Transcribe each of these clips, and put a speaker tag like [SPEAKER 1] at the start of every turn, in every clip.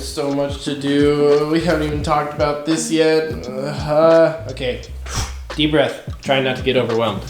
[SPEAKER 1] There's so much to do. We haven't even talked about this yet. Okay, deep breath. Trying not to get overwhelmed.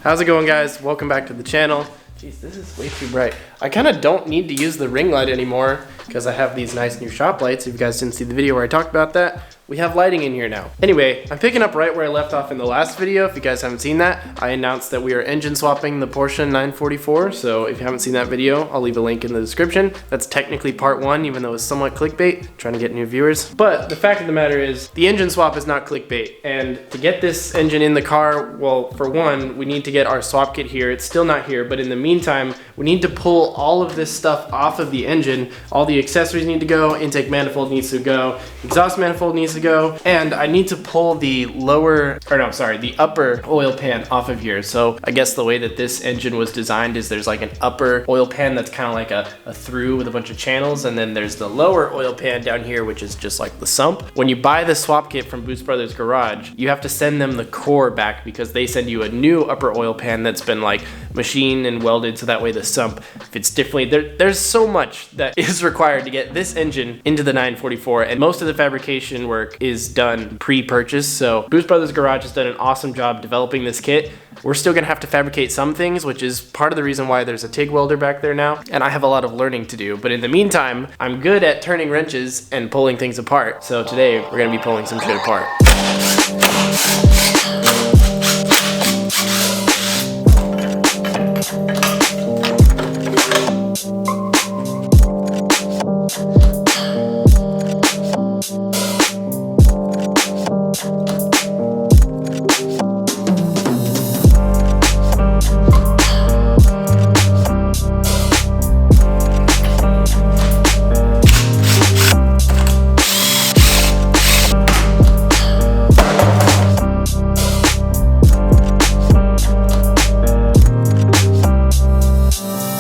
[SPEAKER 1] How's it going, guys? Welcome back to the channel. Jeez, this is way too bright. I kind of don't need to use the ring light anymore because I have these nice new shop lights. If you guys didn't see the video where I talked about that, we have lighting in here now. Anyway, I'm picking up right where I left off in the last video. If you guys haven't seen that, I announced that we are engine swapping the Porsche 944. So if you haven't seen that video, I'll leave a link in the description. That's technically part one, even though it's somewhat clickbait, trying to get new viewers. But the fact of the matter is, the engine swap is not clickbait. And to get this engine in the car, well, for one, we need to get our swap kit here. It's still not here, but in the meantime, we need to pull all of this stuff off of the engine. All the accessories need to go, intake manifold needs to go, exhaust manifold needs to go, and I need to pull the the upper oil pan off of here. So I guess the way that this engine was designed is there's like an upper oil pan that's kind of like a through with a bunch of channels, and then there's the lower oil pan down here, which is just like the sump. When you buy the swap kit from Boost Brothers Garage, you have to send them the core back because they send you a new upper oil pan that's been like machined and welded, so that way the sump fits differently. There's so much that is required to get this engine into the 944, and most of the fabrication work is done pre-purchase. So Boost Brothers Garage has done an awesome job developing this kit. We're still gonna have to fabricate some things, which is part of the reason why there's a TIG welder back there now, and I have a lot of learning to do. But in the meantime, I'm good at turning wrenches and pulling things apart. So today we're gonna be pulling some shit apart.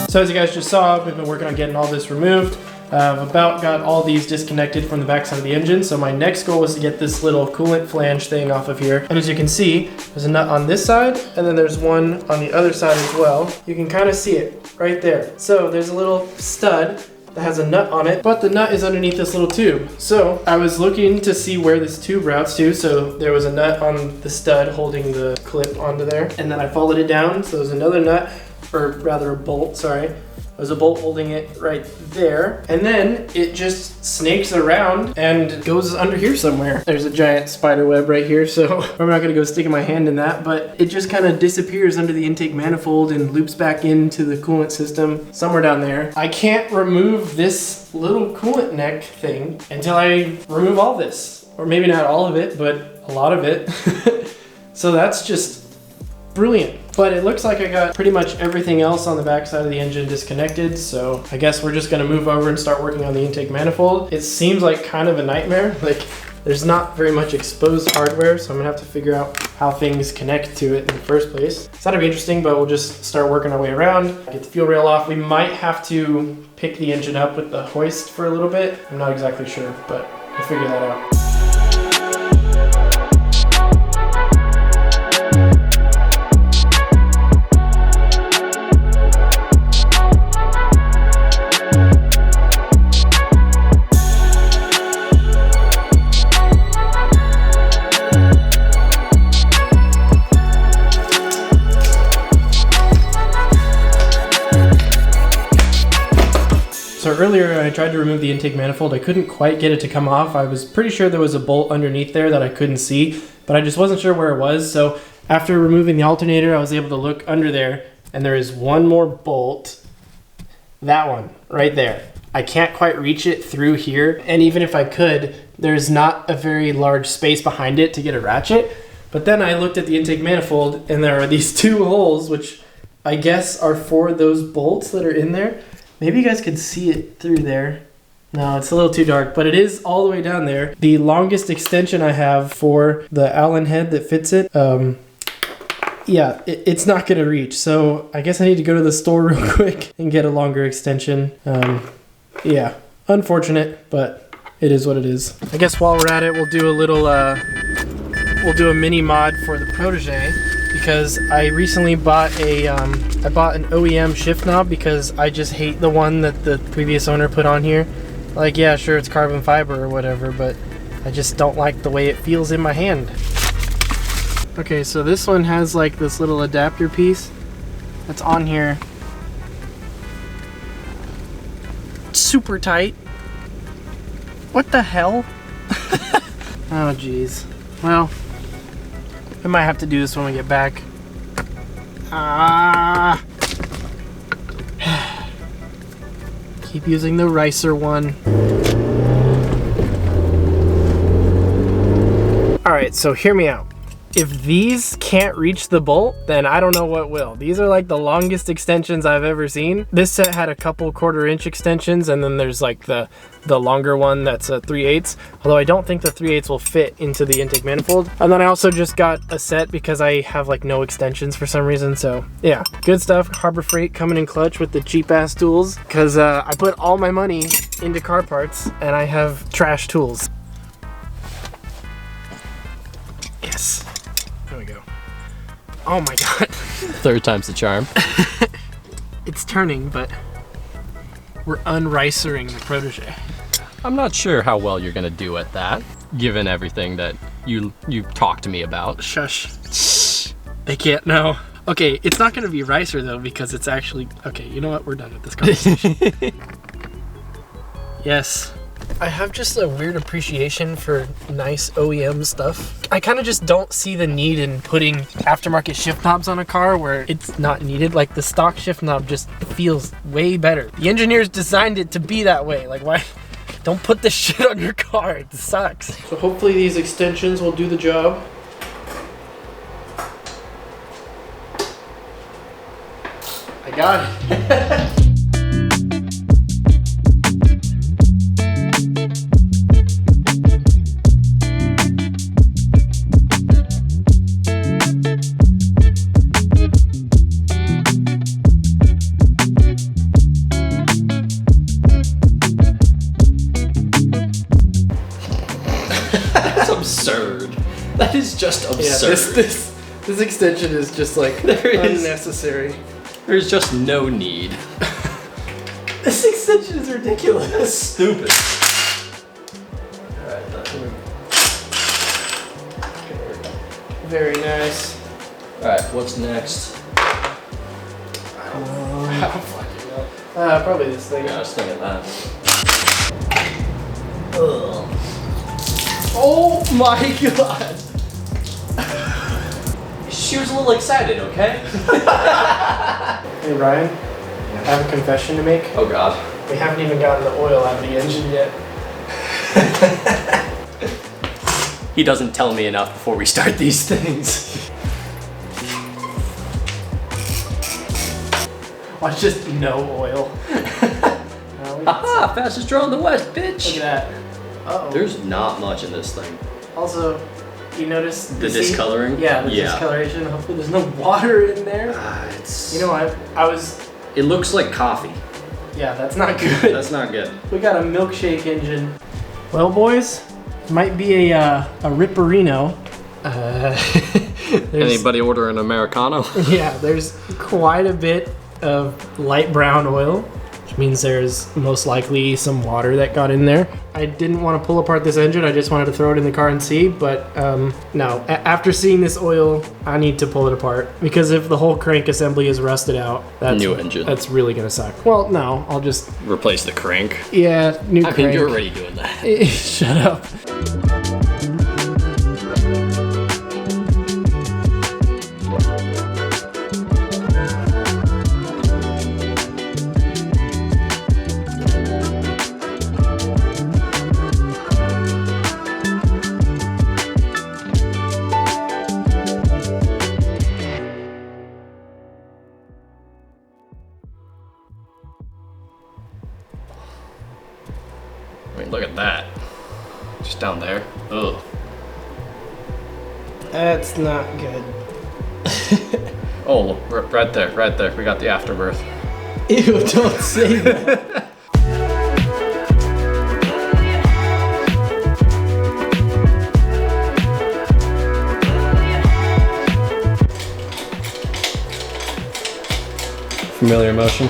[SPEAKER 1] So as you guys just saw, we've been working on getting all this removed. I've about got all these disconnected from the backside of the engine. So my next goal was to get this little coolant flange thing off of here. And as you can see, there's a nut on this side, and then there's one on the other side as well. You can kind of see it right there. So there's a little stud that has a nut on it, but the nut is underneath this little tube. So I was looking to see where this tube routes to. So there was a nut on the stud holding the clip onto there. And then I followed it down. So there's another nut, or rather a bolt, sorry. There's a bolt holding it right there. And then it just snakes around and goes under here somewhere. There's a giant spider web right here, so I'm not gonna go sticking my hand in that, but it just kind of disappears under the intake manifold and loops back into the coolant system somewhere down there. I can't remove this little coolant neck thing until I remove all this. Or maybe not all of it, but a lot of it. So that's just brilliant. But it looks like I got pretty much everything else on the backside of the engine disconnected, so I guess we're just gonna move over and start working on the intake manifold. It seems like kind of a nightmare. Like, there's not very much exposed hardware, so I'm gonna have to figure out how things connect to it in the first place. So that'll be interesting, but we'll just start working our way around. Get the fuel rail off. We might have to pick the engine up with the hoist for a little bit. I'm not exactly sure, but we'll figure that out. So earlier I tried to remove the intake manifold. I couldn't quite get it to come off. I was pretty sure there was a bolt underneath there that I couldn't see, but I just wasn't sure where it was. So after removing the alternator, I was able to look under there, and there is one more bolt. That one right there. I can't quite reach it through here, and even if I could, there's not a very large space behind it to get a ratchet. But then I looked at the intake manifold, and there are these two holes, which I guess are for those bolts that are in there. Maybe you guys could see it through there. No, it's a little too dark, but it is all the way down there. The longest extension I have for the Allen head that fits it, yeah, it's not gonna reach. So I guess I need to go to the store real quick and get a longer extension. Yeah, unfortunate, but it is what it is. I guess while we're at it, we'll do a little, we'll do a mini mod for the Protege, because I recently bought a, I bought an OEM shift knob because I just hate the one that the previous owner put on here. Like, yeah, sure, it's carbon fiber or whatever, but I just don't like the way it feels in my hand. Okay, so this one has like this little adapter piece that's on here. Super tight. What the hell? Oh, geez. Well, I might have to do this when we get back. Keep using the ricer one. Alright, so hear me out. If these can't reach the bolt, then I don't know what will. These are like the longest extensions I've ever seen. This set had a couple 1/4 inch extensions, and then there's like the longer one that's a 3/8. Although I don't think the 3/8 will fit into the intake manifold. And then I also just got a set because I have like no extensions for some reason. So yeah, good stuff. Harbor Freight coming in clutch with the cheap ass tools, because I put all my money into car parts and I have trash tools. Yes. There we go. Oh my god.
[SPEAKER 2] Third time's the charm.
[SPEAKER 1] It's turning, but we're unricering the protege.
[SPEAKER 2] I'm not sure how well you're gonna do at that, given everything that you talked to me about.
[SPEAKER 1] Shush. They can't know. Okay, it's not gonna be ricer though, because it's actually... Okay, you know what? We're done with this conversation. Yes. I have just a weird appreciation for nice OEM stuff. I kind of just don't see the need in putting aftermarket shift knobs on a car where it's not needed. Like the stock shift knob just feels way better. The engineers designed it to be that way. Like, why? Don't put this shit on your car. It sucks. So hopefully these extensions will do the job. I got it.
[SPEAKER 2] Absurd. That is just absurd.
[SPEAKER 1] Yeah, this extension is just like unnecessary.
[SPEAKER 2] There's just no need.
[SPEAKER 1] This extension is ridiculous.
[SPEAKER 2] That's stupid. Alright,
[SPEAKER 1] very nice.
[SPEAKER 2] Alright, what's next?
[SPEAKER 1] Probably this thing.
[SPEAKER 2] Yeah, I was thinking that. Ugh.
[SPEAKER 1] Oh my god!
[SPEAKER 2] She was a little excited, okay?
[SPEAKER 1] Hey Ryan, I have a confession to make.
[SPEAKER 2] Oh god.
[SPEAKER 1] We haven't even gotten the oil out of the engine yet.
[SPEAKER 2] He doesn't tell me enough before we start these things.
[SPEAKER 1] Watch, just no oil.
[SPEAKER 2] Aha! Fastest draw in the West, bitch!
[SPEAKER 1] Look at that. Uh-oh.
[SPEAKER 2] There's not much in this thing.
[SPEAKER 1] Also, you notice
[SPEAKER 2] the discoloring?
[SPEAKER 1] Yeah, the discoloration. Hopefully there's no water in there. You know what?
[SPEAKER 2] It looks like coffee.
[SPEAKER 1] Yeah, that's not good.
[SPEAKER 2] That's not good.
[SPEAKER 1] We got a milkshake engine. Well, boys, might be a Ripperino.
[SPEAKER 2] Anybody order an Americano?
[SPEAKER 1] Yeah, there's quite a bit of light brown oil, which means there's most likely some water that got in there. I didn't want to pull apart this engine, I just wanted to throw it in the car and see, but no. After seeing this oil, I need to pull it apart, because if the whole crank assembly is rusted out,
[SPEAKER 2] new engine.
[SPEAKER 1] That's really gonna suck. Well, no, I'll just...
[SPEAKER 2] Replace the crank?
[SPEAKER 1] Yeah, new crank.
[SPEAKER 2] I mean, you're already doing that.
[SPEAKER 1] Shut up.
[SPEAKER 2] I mean, look at that. Just down there. Ugh.
[SPEAKER 1] That's not good.
[SPEAKER 2] Oh, right there, right there. We got the afterbirth.
[SPEAKER 1] Ew, don't say that.
[SPEAKER 2] Familiar motion.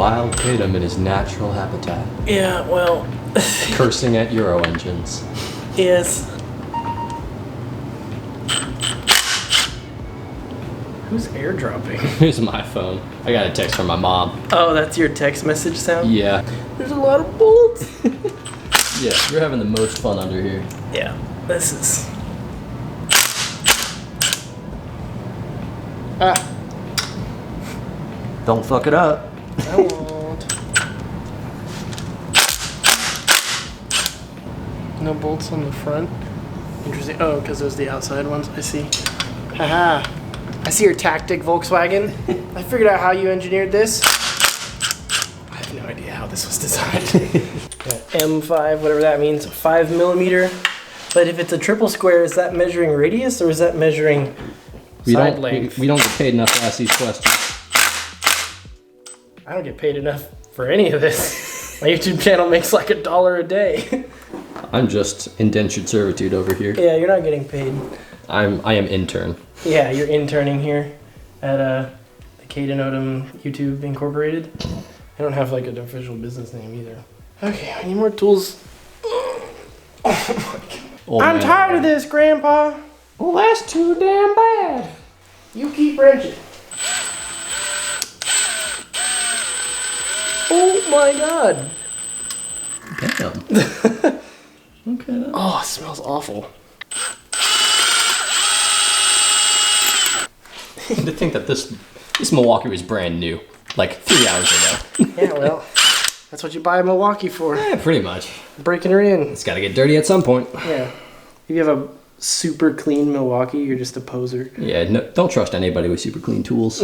[SPEAKER 2] wild Kaidan in his natural habitat.
[SPEAKER 1] Yeah, well...
[SPEAKER 2] Cursing at Euro engines.
[SPEAKER 1] Yes. Who's airdropping?
[SPEAKER 2] Here's my phone. I got a text from my mom.
[SPEAKER 1] Oh, that's your text message sound?
[SPEAKER 2] Yeah.
[SPEAKER 1] There's a lot of bolts.
[SPEAKER 2] Yeah, you're having the most fun under here.
[SPEAKER 1] Yeah, this is... Ah.
[SPEAKER 2] Don't fuck it up.
[SPEAKER 1] I won't. No bolts on the front. Interesting. Oh, because those are the outside ones. I see. Haha. I see your tactic, Volkswagen. I figured out how you engineered this. I have no idea how this was designed. M5, whatever that means, 5 millimeter. But if it's a triple square, is that measuring radius or is that measuring side length?
[SPEAKER 2] We don't get paid enough to ask these questions.
[SPEAKER 1] I don't get paid enough for any of this. My YouTube channel makes like $1 a day.
[SPEAKER 2] I'm just indentured servitude over here.
[SPEAKER 1] Yeah, you're not getting paid.
[SPEAKER 2] I am intern.
[SPEAKER 1] Yeah, you're interning here at the Kaidan Odom YouTube Incorporated. I don't have like an official business name either. Okay, I need more tools. Oh my God.
[SPEAKER 2] Oh,
[SPEAKER 1] I'm tired of this, Grandpa.
[SPEAKER 2] Well, that's too damn bad.
[SPEAKER 1] You keep wrenching. Oh my God.
[SPEAKER 2] Damn. Okay.
[SPEAKER 1] Oh, it smells awful.
[SPEAKER 2] To think that this Milwaukee was brand new, like 3 hours ago.
[SPEAKER 1] Yeah, well, that's what you buy Milwaukee for.
[SPEAKER 2] Yeah, pretty much.
[SPEAKER 1] Breaking her in.
[SPEAKER 2] It's got to get dirty at some point.
[SPEAKER 1] Yeah. If you have a super clean Milwaukee, you're just a poser.
[SPEAKER 2] Yeah, no, don't trust anybody with super clean tools.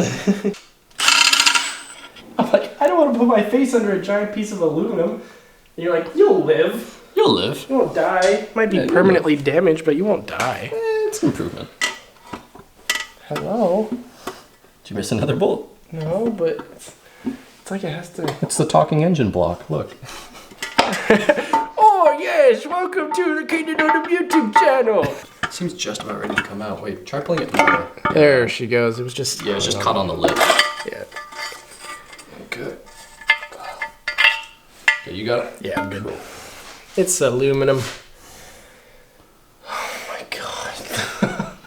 [SPEAKER 1] I'm like, I don't want to put my face under a giant piece of aluminum. And you're like, you'll live.
[SPEAKER 2] You'll live.
[SPEAKER 1] You won't die. Might be permanently damaged, but you won't die.
[SPEAKER 2] It's an improvement.
[SPEAKER 1] Hello?
[SPEAKER 2] Did you miss another bolt?
[SPEAKER 1] No, but it's like it has to...
[SPEAKER 2] It's the talking engine block, look.
[SPEAKER 1] Oh, yes! Welcome to the Kaidan Odom YouTube channel!
[SPEAKER 2] It seems just about ready to come out. Wait, try pulling it lower.
[SPEAKER 1] There she goes. It was just...
[SPEAKER 2] Yeah, it's just caught on the lip.
[SPEAKER 1] Yeah.
[SPEAKER 2] Good. Okay, you got it?
[SPEAKER 1] Yeah, I'm good. It's aluminum. Oh my God.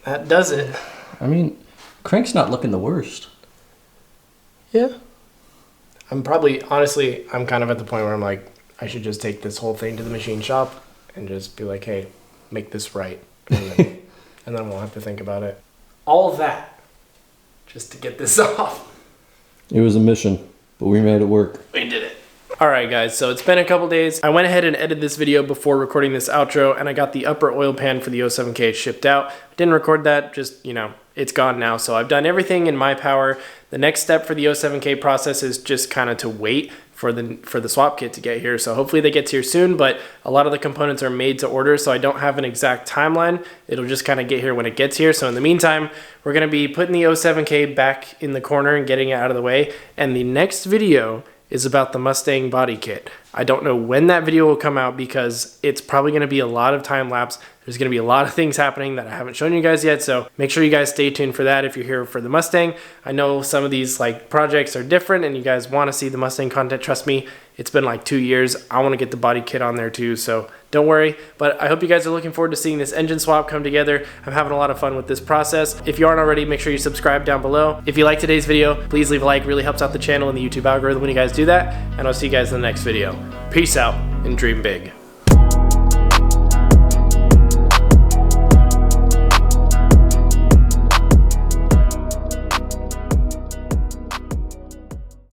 [SPEAKER 1] That does it.
[SPEAKER 2] I mean, crank's not looking the worst.
[SPEAKER 1] Yeah. I'm probably, honestly, I'm kind of at the point where I'm like, I should just take this whole thing to the machine shop and just be like, hey, make this right. And then we'll have to think about it. All of that just to get this off.
[SPEAKER 2] It was a mission, but we made it work.
[SPEAKER 1] We did it. All right, guys, so it's been a couple days. I went ahead and edited this video before recording this outro, and I got the upper oil pan for the 07K shipped out. Didn't record that, just, you know, it's gone now. So I've done everything in my power. The next step for the 07K process is just kind of to wait for the swap kit to get here. So hopefully they get here soon, but a lot of the components are made to order, so I don't have an exact timeline. It'll just kind of get here when it gets here. So in the meantime, we're gonna be putting the 07K back in the corner and getting it out of the way. And the next video is about the Mustang body kit. I don't know when that video will come out because it's probably gonna be a lot of time lapse. There's gonna be a lot of things happening that I haven't shown you guys yet, so make sure you guys stay tuned for that if you're here for the Mustang. I know some of these like projects are different and you guys wanna see the Mustang content. Trust me, it's been like 2 years. I wanna get the body kit on there too, so don't worry. But I hope you guys are looking forward to seeing this engine swap come together. I'm having a lot of fun with this process. If you aren't already, make sure you subscribe down below. If you like today's video, please leave a like. It really helps out the channel and the YouTube algorithm when you guys do that. And I'll see you guys in the next video. Peace out and dream big.